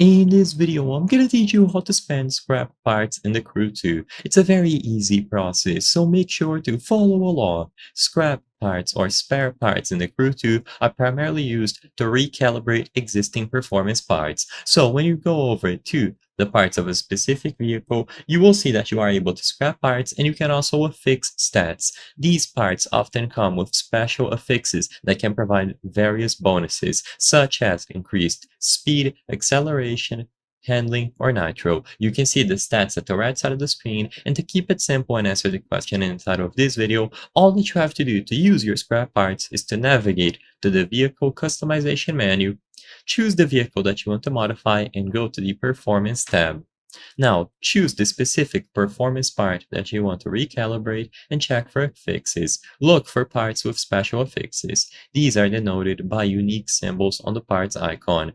In this video, I'm gonna teach you how to spend scrap parts in the Crew 2. It's a very easy process, so make sure to follow along. Scrap parts or spare parts in the Crew 2 are primarily used to recalibrate existing performance parts. So when you go over to the parts of a specific vehicle, you will see that you are able to scrap parts and you can also affix stats. These parts often come with special affixes that can provide various bonuses, such as increased speed, acceleration, handling, or nitro. You can see the stats at the right side of the screen, and to keep it simple and answer the question in the title of this video, all that you have to do to use your scrap parts is to navigate to the Vehicle Customization menu, choose the vehicle that you want to modify, and go to the Performance tab. Now, choose the specific performance part that you want to recalibrate and check for affixes. Look for parts with special affixes. These are denoted by unique symbols on the parts icon.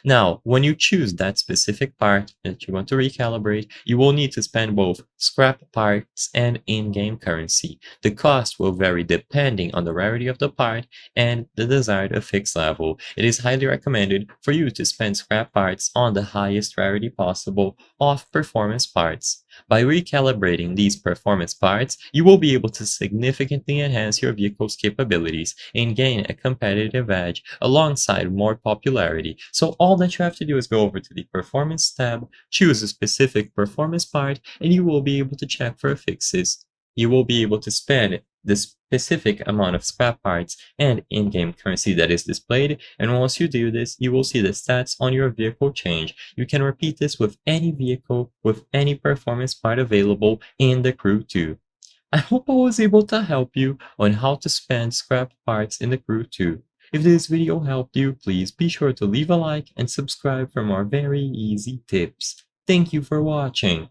Now, when you choose that specific part that you want to recalibrate, you will need to spend both scrap parts and in-game currency. The cost will vary depending on the rarity of the part and the desired affix level. It is highly recommended for you to spend scrap parts on the highest rarity possible of performance parts. By recalibrating these performance parts, you will be able to significantly enhance your vehicle's capabilities and gain a competitive edge alongside more popularity. So all that you have to do is go over to the Performance tab, choose a specific performance part, and you will be able to check for affixes. You will be able to spend the specific amount of scrap parts and in-game currency that is displayed, and once you do this, you will see the stats on your vehicle change. You can repeat this with any vehicle with any performance part available in the Crew 2. I hope I was able to help you on how to spend scrap parts in the Crew 2. If this video helped you, please be sure to leave a like and subscribe for more very easy tips. Thank you for watching.